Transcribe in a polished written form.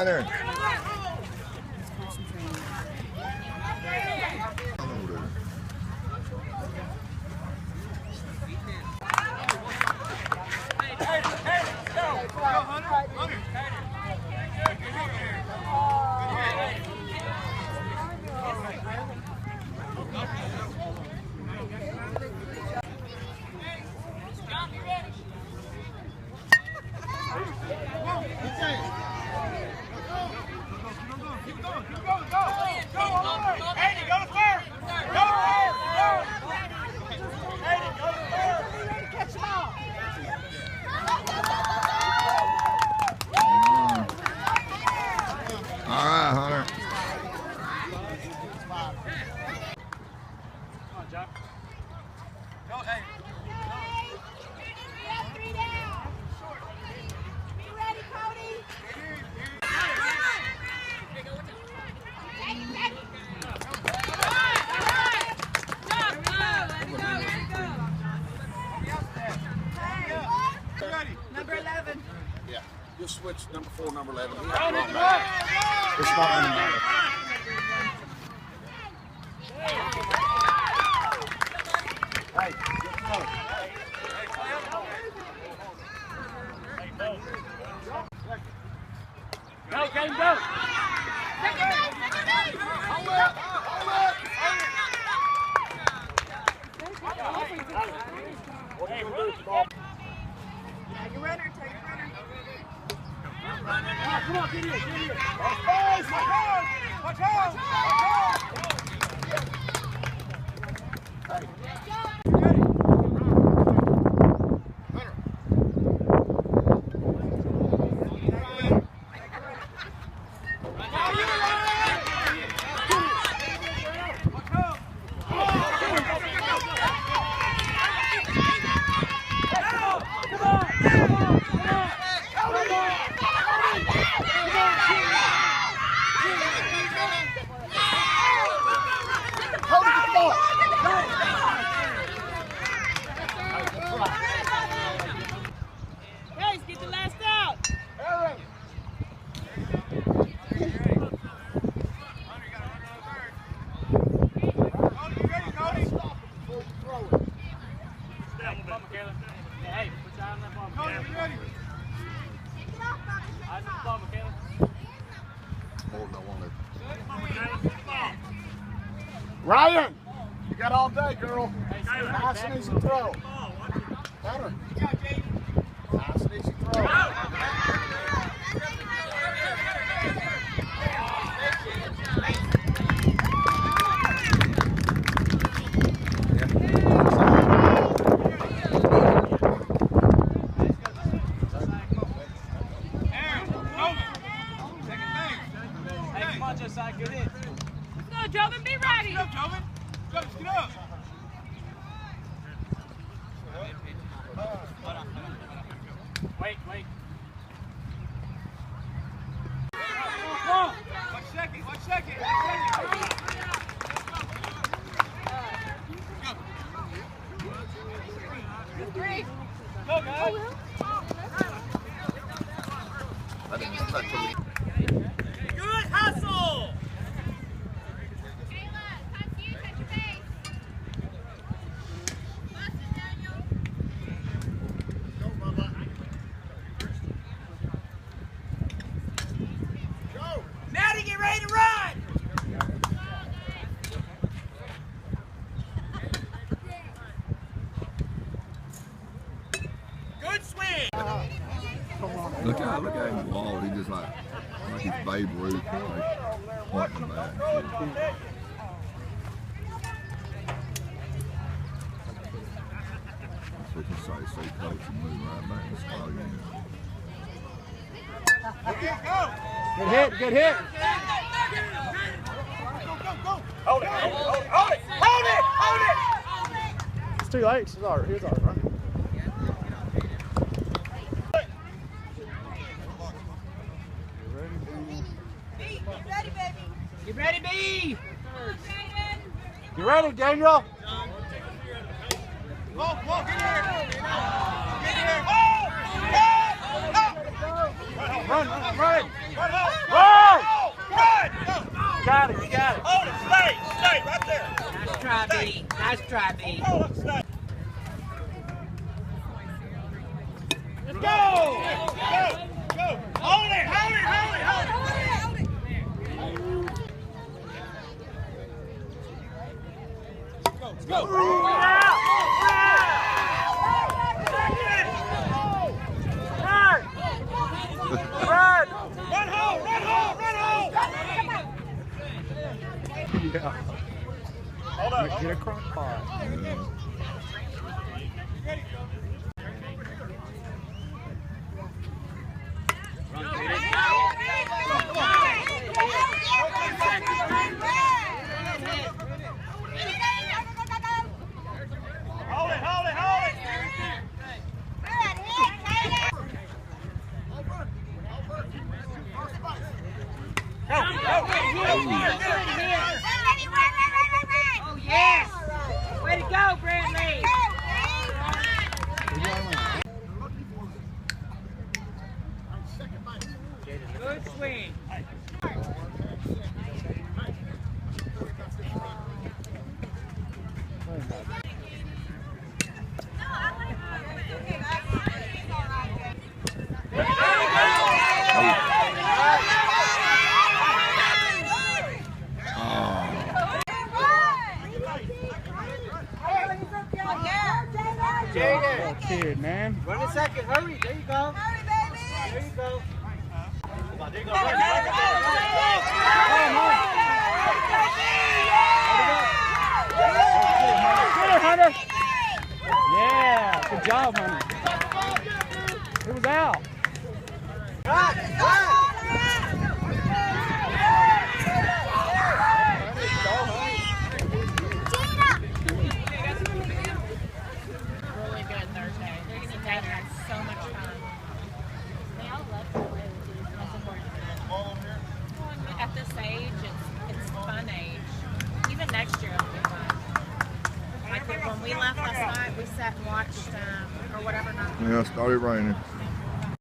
right there. Number 11. Yeah, just switch number 4, number 11. It's not going to matter. Hey, get close. Go, Kane, go! What are you going to do, small? Take a runner, take a runner. Come on, get in, get in. Watch out! Watch out! Hey. Guys, get the last out. Aaron. Hey, put your eye on that ball, Cody, Michaela. you ready? Eyes on the ball, Michaela. Hold on, won't Ryan, you got all day, girl. Hey, Nice and easy throw. Better. Nice and easy throw. Hey, come on, Josiah, get in. Let's go, Jovin, be ready. Get up, Jovin. Jovin, get up. Wait, wait. Watch second, watch second, watch second. Three. Go, guys. I didn't touch him. Good hustle! Maddie, get ready to run. Good swing! Look at him wall. He just like he's Babe Ruth, like pointing back. So we can say coach and move right back and spot again. Good hit, good hit. Hold it, hold it, hold it! Hold it! Hold it! It's too late. He's all right. Get ready, baby. Get ready, B. You ready, Daniel? Whoa, get here. Get here. Run! Run! Run! Got it, you got it. Hold it, stay right there. Nice try, B. Nice try, B. Hold it, stay. Let's go! Go! Hold it, hold it, hold it, hold it. Let's go! Run! Run home! Run home! Run home! Yeah. Hold up. Get a crock pot. Hold it, hold it, hold it! Go, go, go! Oh, yes. Way to go, Bradley. Good swing. That kid, man. Run a second, hurry, there you go. Hurry, baby. There you go. Come on, there you go. Get her, Hunter. Yeah, good job, Hunter. It was out. Really good Thursday. They're getting better. It's so much fun. They all love to play with you. That's important. Well, at this age, it's fun age. Even next year it'll be fun. Like when we left last night, we sat and watched or whatever. Yeah, it started raining.